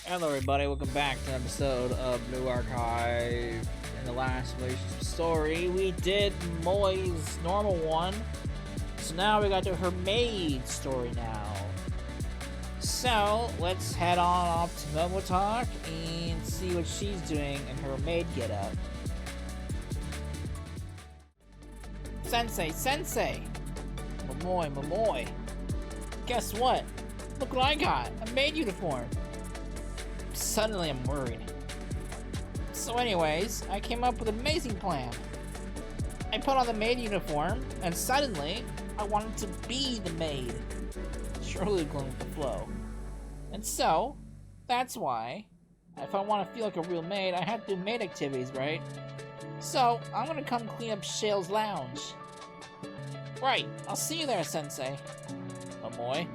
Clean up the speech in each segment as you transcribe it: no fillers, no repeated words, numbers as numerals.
Hello everybody, welcome back to an episode of New Archive. In the last relationship story, we did Moi's normal one. So now we got to her maid story now. So, let's head on off to Momoi Talk and see what she's doing in her maid getup. Sensei! Momoi! Guess what? Look what I got! A maid uniform! Suddenly I'm worried. So anyways, I came up with an amazing plan. I put on the maid uniform, and suddenly, I wanted to be the maid. Surely going with the flow. And so, that's why, if I want to feel like a real maid, I have to do maid activities, right? So, I'm gonna come clean up Shale's lounge. Right, I'll see you there, Sensei. Momoi?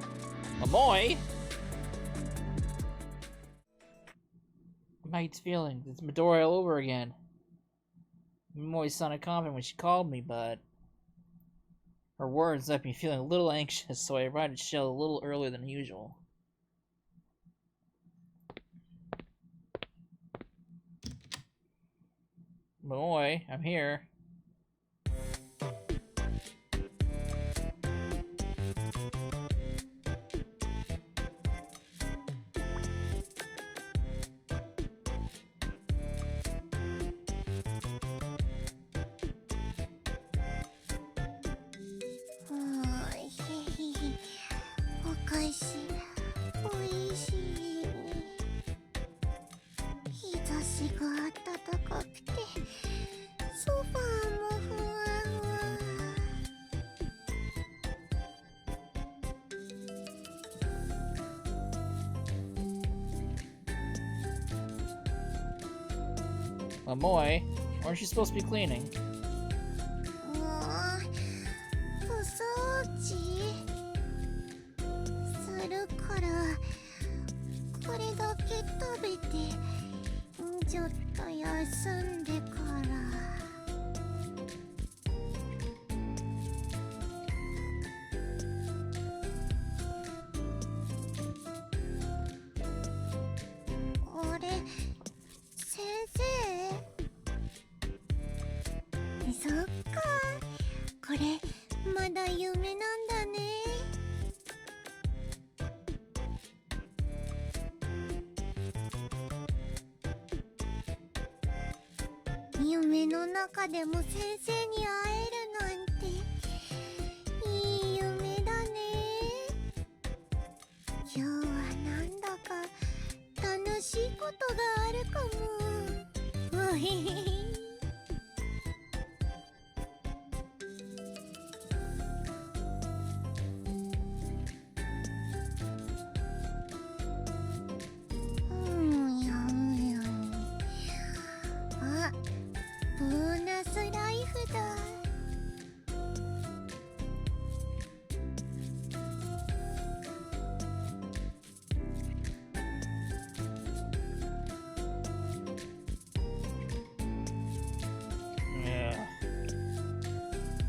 Maid's feeling. It's Midori all over again. Momoi sounded confident when she called me, but her words left me feeling a little anxious, so I arrived at Shale a little earlier than usual. Momoi, I'm here. Momoi, aren't you supposed to be cleaning?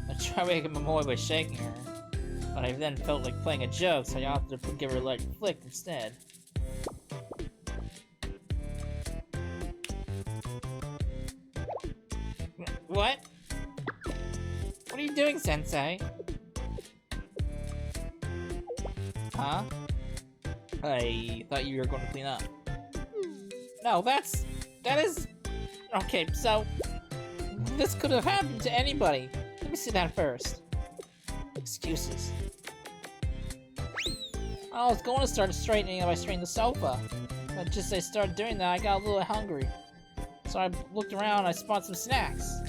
I tried waking Momoi by shaking her, but I then felt like playing a joke, so I opted to give her a light flick instead. What? What are you doing, Sensei? Huh? I thought you were going to clean up. No, that is... Okay, so... This could have happened to anybody. Let me see that first. Excuses. I was going to start straightening up by straightening the sofa. But just as I started doing that, I got a little hungry. So I looked around, I spotted some snacks.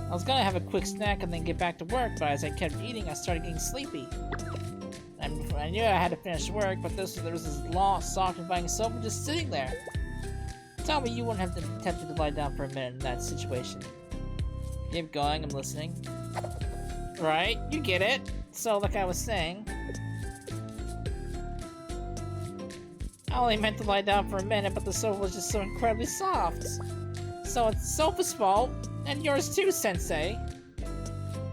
I was gonna have a quick snack and then get back to work, but as I kept eating, I started getting sleepy. And I knew I had to finish work, but there was this long, soft, inviting sofa just sitting there. Tell me you wouldn't have been tempted to lie down for a minute in that situation. Keep going, I'm listening. Right, you get it. So, like I was saying, I only meant to lie down for a minute, but the sofa was just so incredibly soft. So it's the sofa's fault, and yours too, Sensei.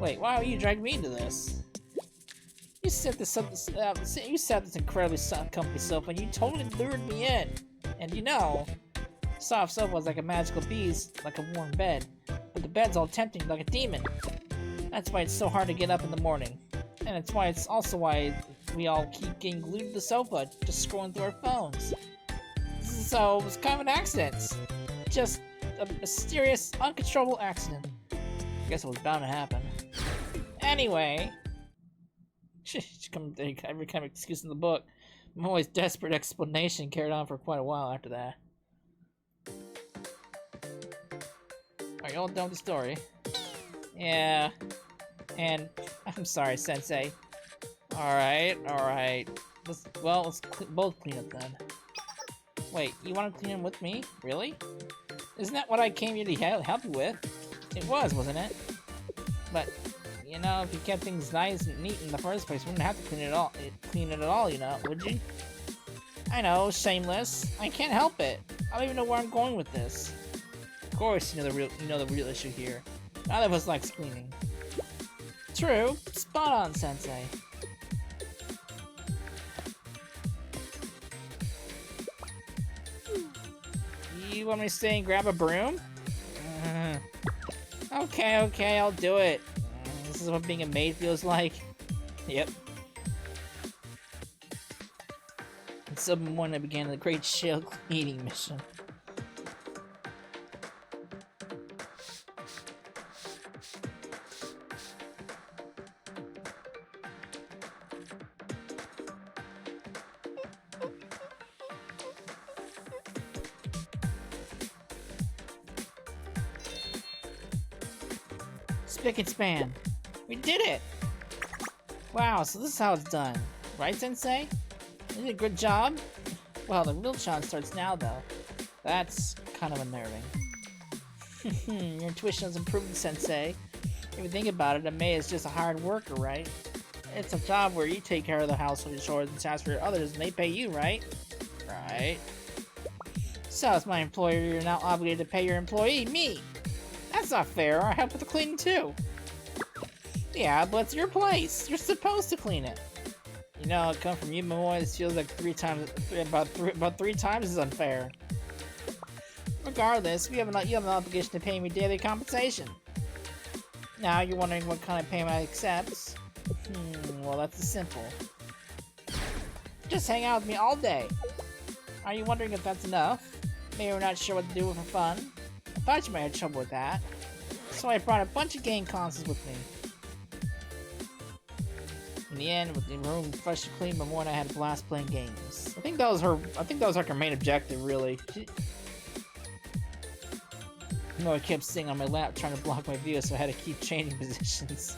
Wait, why are you dragging me into this? You set this incredibly comfy sofa, and you totally lured me in. And you know, soft sofa is like a magical beast, like a warm bed. But the bed's all tempting like a demon. That's why it's so hard to get up in the morning. And it's also why we all keep getting glued to the sofa, just scrolling through our phones. So it was kind of an accident. Just a mysterious, uncontrollable accident. I guess it was bound to happen. Anyway, every kind of excuse in the book. Momoi's desperate explanation carried on for quite a while after that. Are you all done with the story? Yeah. And I'm sorry, Sensei. Alright. Let's both clean up then. Wait, you want to clean them with me? Really? Isn't that what I came here to help you with? It was, wasn't it? But, you know, if you kept things nice and neat in the first place, we wouldn't have to clean it at all, you know, would you? I know, shameless. I can't help it. I don't even know where I'm going with this. Of course, you know the real issue here. None of us likes cleaning. True. Spot on, Sensei. You want me to stay and grab a broom? Okay, I'll do it. This is what being a maid feels like. Yep. And so when I began the great shell cleaning mission. Spick and span. We did it! Wow, so this is how it's done. Right, Sensei? You did a good job? Well, the real challenge starts now, though. That's kind of unnerving. Your intuition has improved, Sensei. If you think about it, a maid is just a hired worker, right? It's a job where you take care of the household chores and tasks for others, and they pay you, right? Right. So, as my employer, you're now obligated to pay your employee, me! That's not fair. I help with the cleaning too. Yeah, but it's your place. You're supposed to clean it. You know, it come from you, Momoi. This feels like about three times as unfair. Regardless, you have an obligation to pay me daily compensation. Now you're wondering what kind of payment I accept. Well, that's simple. Just hang out with me all day. Are you wondering if that's enough? Maybe we're not sure what to do for fun. I thought you might have trouble with that. So I brought a bunch of game consoles with me. In the end, with the room fresh and clean, Momoi and I had a blast playing games. I think that was like her main objective, really. I kept sitting on my lap trying to block my view, so I had to keep changing positions.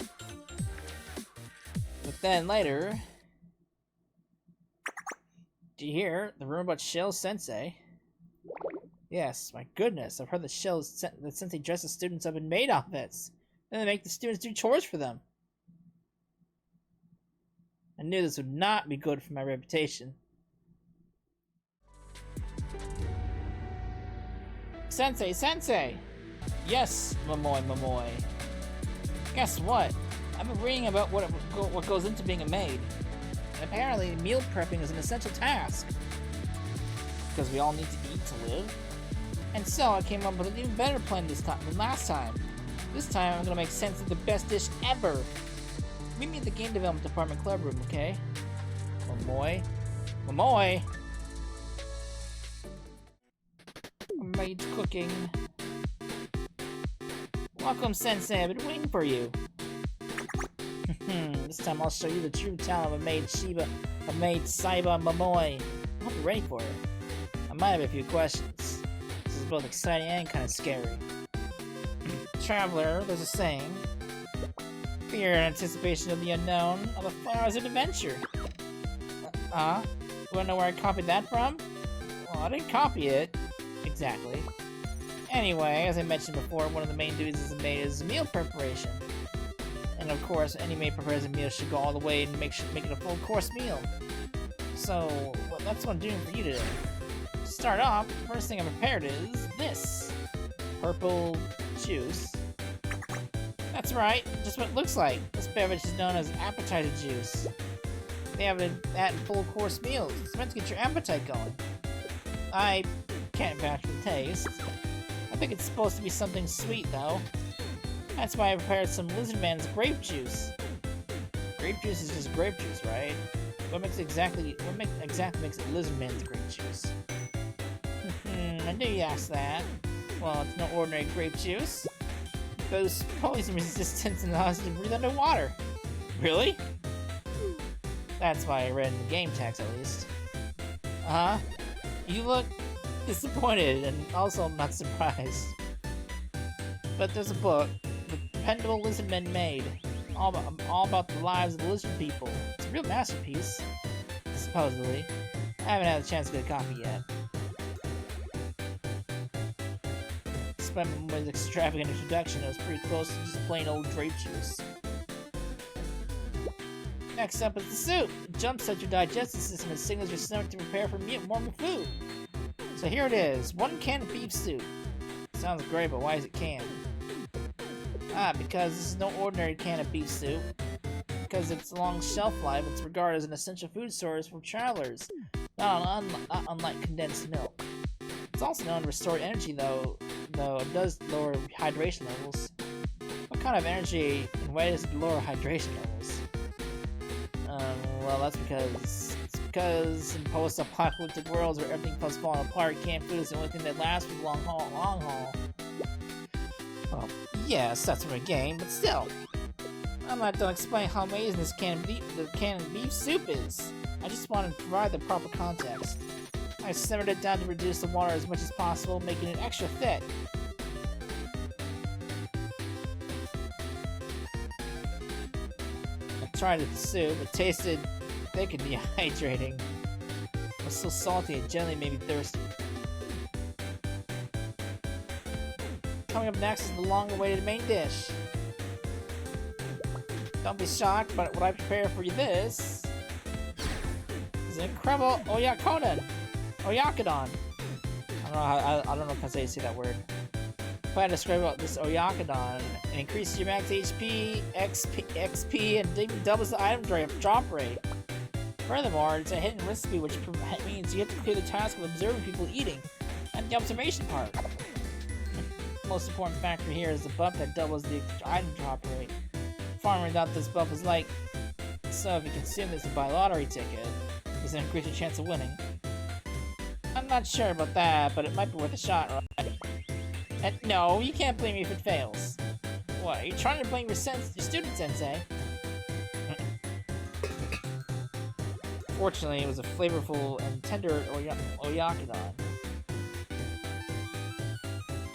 But then later... Do you hear? The rumor about Shell Sensei? Yes, my goodness, I've heard that Sensei dresses students up in maid outfits. Then they make the students do chores for them. I knew this would not be good for my reputation. Sensei! Yes, Momoi. Guess what? I've been reading about what goes into being a maid. And apparently, meal prepping is an essential task. Because we all need to eat to live. And so I came up with an even better plan this time than last time. This time I'm gonna make sense of the best dish ever. Meet me at the game development department club room, okay? Momoi! Maid's cooking. Welcome, Sensei. I've been waiting for you. This time I'll show you the true talent of a maid Saiba Momoi. I hope you're ready for it. I might have a few questions. This is both exciting and kind of scary. Traveler, there's a saying. Fear and anticipation of the unknown are the flowers of adventure. You wanna know where I copied that from? Well, I didn't copy it. Exactly. Anyway, as I mentioned before, one of the main duties as a maid is meal preparation. And of course, any maid prepares a meal should go all the way and make it a full course meal. So, well, that's what I'm doing for you today. To start off, the first thing I prepared is this. Purple juice. That's right, just what it looks like. This beverage is known as appetizer juice. They have that in full course meals. It's meant to get your appetite going. I can't vouch for the taste. I think it's supposed to be something sweet, though. That's why I prepared some Lizard Man's grape juice. Grape juice is just grape juice, right? What exactly makes it Lizard Man's grape juice? I knew you asked that. Well, it's no ordinary grape juice. It boasts poison resistance and allows you to breathe underwater. Really? That's why I read in the game text, at least. Uh-huh. You look disappointed and also not surprised. But there's a book, The Dependable Lizard Men Maid, all about the lives of the lizard people. It's a real masterpiece, supposedly. I haven't had a chance to get a copy yet. Despite Momoi's extravagant introduction, it was pretty close to just plain old grape juice. Next up is the soup. It jumpstarts your digestive system and signals your stomach to prepare for more food. So here it is, 1 can of beef soup. Sounds great, but why is it canned? Because this is no ordinary can of beef soup. Because its long shelf life, it's regarded as an essential food source for travelers, not unlike condensed milk. It's also known to restore energy, though it does lower hydration levels. What kind of energy and why does it lower hydration levels? Well, that's because in post-apocalyptic worlds where everything keeps falling apart, canned food is the only thing that lasts for the long haul. Well, yes, that's from a game, but still. I'm not done explaining how amazing this canned beef soup is. I just wanted to provide the proper context. I simmered it down to reduce the water as much as possible, making it extra thick. I tried the soup. It tasted thick and dehydrating. It was so salty it generally made me thirsty. Coming up next is the long-awaited main dish. Don't be shocked, but what I prepared for you this is an incredible Oyakodon. Oyakudon. I don't know if that's how you say that word. If I had to describe about this Oyakudon, it increases your max HP, XP, and even doubles the item drop rate. Furthermore, it's a hidden recipe, which means you have to clear the task of observing people eating, and the observation part. The most important factor here is the buff that doubles the item drop rate. Farmer thought this buff was like, so if you consume this to buy a lottery ticket, does it increase your chance of winning? I'm not sure about that, but it might be worth a shot, right? And no, you can't blame me if it fails. What, are you trying to blame your student sensei? Fortunately, it was a flavorful and tender Oyakudon.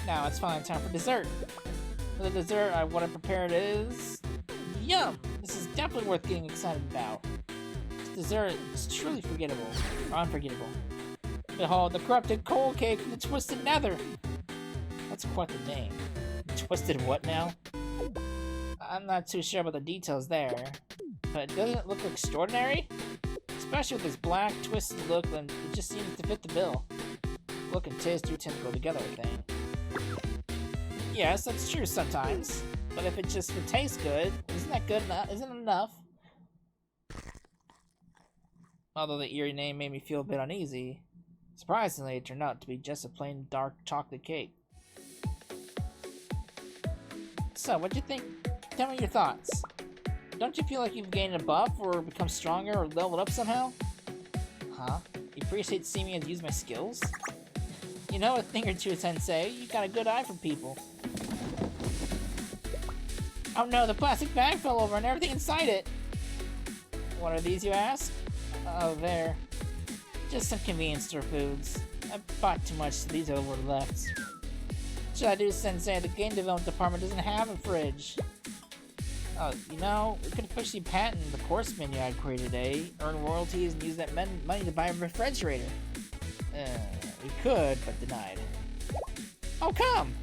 Now it's finally time for dessert. For the dessert, what I prepared is... Yum! This is definitely worth getting excited about. This dessert is truly forgettable, or unforgettable. Behold, the corrupted coal cake from the Twisted Nether! That's quite the name. Twisted what now? I'm not too sure about the details there, but doesn't it look extraordinary? Especially with this black, twisted look, and it just seems to fit the bill. Look and taste do tend to go together, I think. Yes, that's true sometimes, but if it tastes good, isn't that good enough? Isn't it enough? Although the eerie name made me feel a bit uneasy, surprisingly, it turned out to be just a plain dark chocolate cake. So, what'd you think? Tell me your thoughts. Don't you feel like you've gained a buff or become stronger or leveled up somehow? Huh? You appreciate seeing me use my skills? You know a thing or two, Sensei. You got a good eye for people. Oh no, the plastic bag fell over and everything inside it! What are these, you ask? Oh, there. Just some convenience store foods. I bought too much, so these are what are left. What should I do, Sensei? The game development department doesn't have a fridge. Oh, you know, we could officially patent the course menu I created today, earn royalties, and use that money to buy a refrigerator. We could, but denied. Oh, come!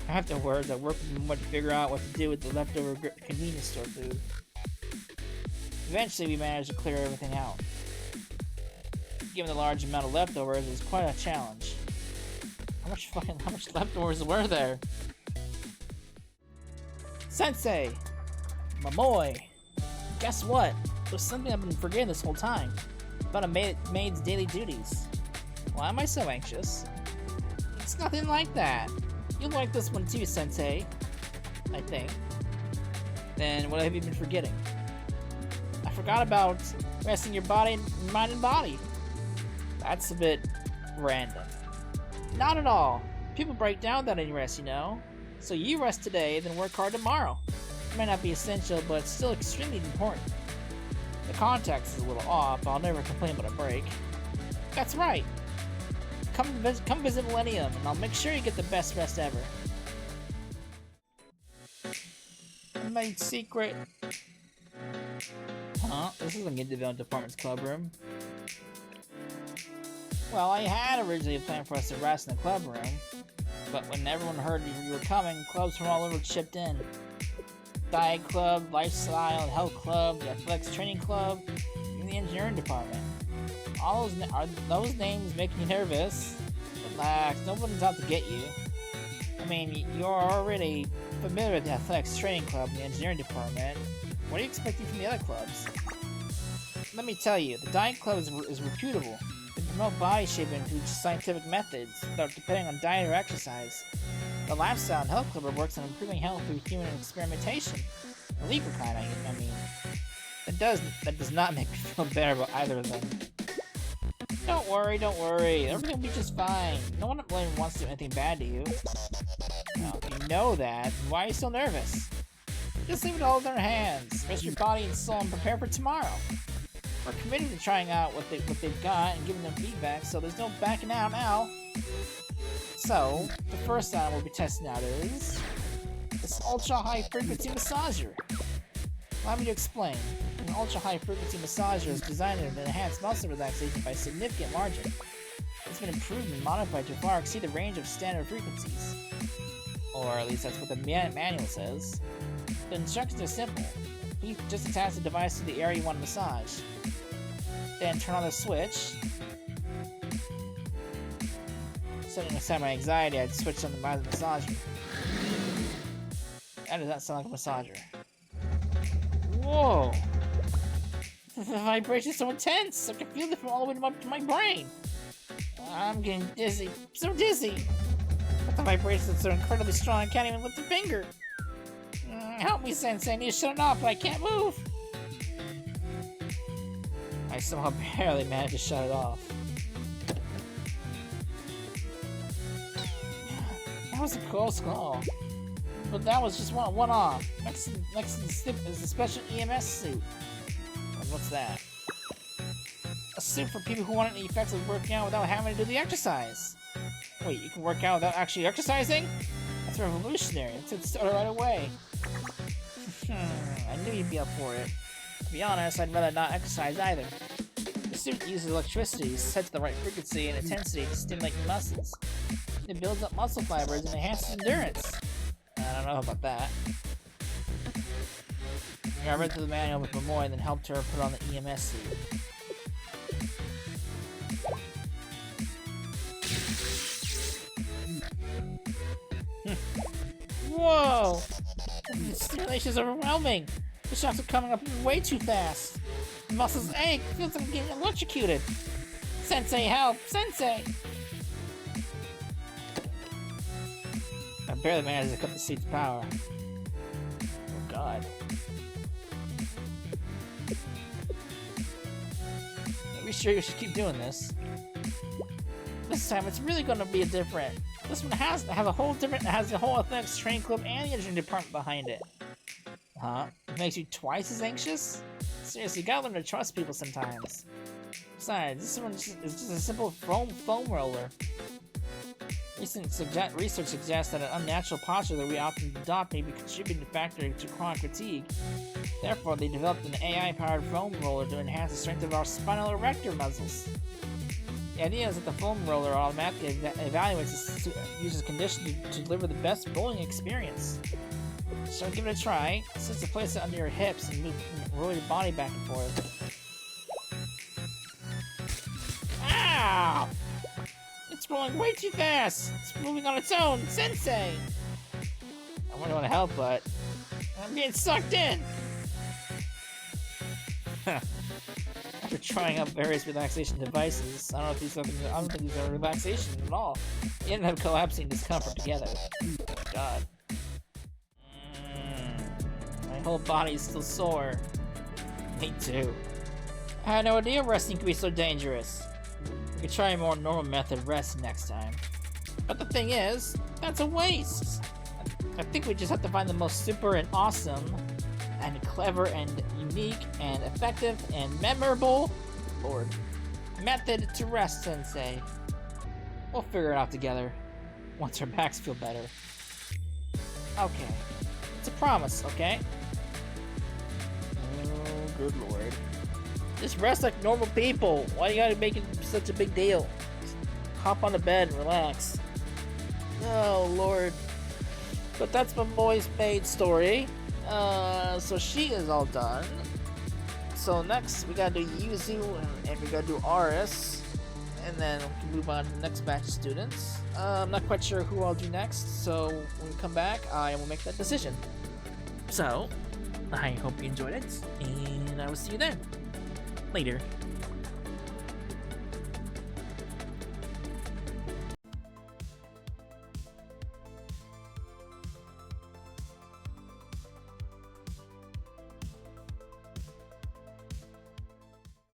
Afterwards, I worked with Momoi to figure out what to do with the leftover convenience store food. Eventually, we managed to clear everything out. Given the large amount of leftovers, it was quite a challenge. How much leftovers were there? Sensei! Momoi! Guess what? There's something I've been forgetting this whole time. about a maid's daily duties. Why am I so anxious? It's nothing like that. You'll like this one too, Sensei. I think. Then what have you been forgetting? I forgot about resting your body, mind and body. That's a bit random. Not at all. People break down without any rest, you know. So you rest today, then work hard tomorrow. It might not be essential, but it's still extremely important. The context is a little off, but I'll never complain about a break. That's right. Come visit Millennium, and I'll make sure you get the best rest ever. Maid secret. Huh? This isn't Game Development Department's club room. Well, I had originally planned for us to rest in the club room, but when everyone heard you were coming, clubs from all over chipped in. Diet Club, Lifestyle and Health Club, the Athletics Training Club, even the Engineering Department. Are those names making you nervous? Relax, no one's out to get you. I mean, you're already familiar with the Athletics Training Club and the Engineering Department. What are you expecting from the other clubs? Let me tell you, the Diet Club is reputable. They promote body shaping through scientific methods without depending on diet or exercise. The Lifestyle and Health Club works on improving health through human experimentation. The legal kind, I mean. That does not make me feel better about either of them. Don't worry. Everything will be just fine. No one wants to do anything bad to you. Now, if you know that, why are you so nervous? Just leave it all in their hands. Rest your body and soul and prepare for tomorrow. We're committed to trying out what they've got and giving them feedback, so there's no backing out now. So, the first item we'll be testing out is this ultra-high-frequency massager. Allow me to explain. An ultra-high-frequency massager is designed to enhance muscle relaxation by a significant margin. It's been improved and modified to far exceed the range of standard frequencies. Or at least that's what the manual says. The instructions are simple. Please just attach the device to the area you want to massage. Then turn on the switch. Setting aside my anxiety, I'd switch on the massager. That does not sound like a massager. Whoa! The vibration is so intense! I can feel it from all the way up to my brain! I'm getting dizzy. So dizzy! But the vibrations are so incredibly strong I can't even lift a finger! Help me, Sensei! I need to shut it off, but I can't move! I somehow barely managed to shut it off. That was a close call. But that was just one off. Next to the slip is a special EMS suit. And what's that? A suit for people who want the effects of working out without having to do the exercise. Wait, you can work out without actually exercising? That's revolutionary. Let's start right away. I knew you'd be up for it. To be honest, I'd rather not exercise either. The suit uses electricity set to the right frequency and intensity to stimulate your muscles. It builds up muscle fibers and enhances endurance. I don't know about that. I read through the manual with Momoi and then helped her put on the EMS suit. Whoa! The stimulation is overwhelming! The shocks are coming up way too fast! The muscles ache! It feels like I'm getting electrocuted! Sensei, help! Sensei! I barely managed to cut the seat's power. Oh god. Are we sure you should keep doing this? This time it's really gonna be different. This one has a whole different, has the whole athletics training club and the engineering department behind it. Huh? It makes you twice as anxious? Seriously, you gotta learn to trust people sometimes. Besides, this one is just a simple foam roller. Recent research suggests that an unnatural posture that we often adopt may be a contributing factor to chronic fatigue. Therefore, they developed an AI-powered foam roller to enhance the strength of our spinal erector muscles. The idea is that the foam roller automatically evaluates the user's condition to deliver the best bowling experience. So give it a try. Just to place it under your hips and roll your body back and forth. Ow! It's rolling way too fast! It's moving on its own! Sensei! I really want to help, but I'm getting sucked in! I After trying out various relaxation devices, I don't think these are relaxation at all. You end up collapsing in discomfort together. Oh god. My whole body is still sore. Me too. I had no idea resting could be so dangerous. We could try a more normal method of rest next time. But the thing is, that's a waste. I think we just have to find the most super and awesome and clever and unique and effective and memorable, Lord, method to rest, Sensei. We'll figure it out together once our backs feel better. Okay. It's a promise, okay? Oh, good lord. Just rest like normal people. Why you gotta make it such a big deal? Just hop on the bed and relax. Oh lord. But that's Momoi's Maid story. So she is all done. So next we gotta do Yuzu and we gotta do Aris. And then we can move on to the next batch of students. I'm not quite sure who I'll do next, so when we come back, I will make that decision. So, I hope you enjoyed it, and I will see you then. Later.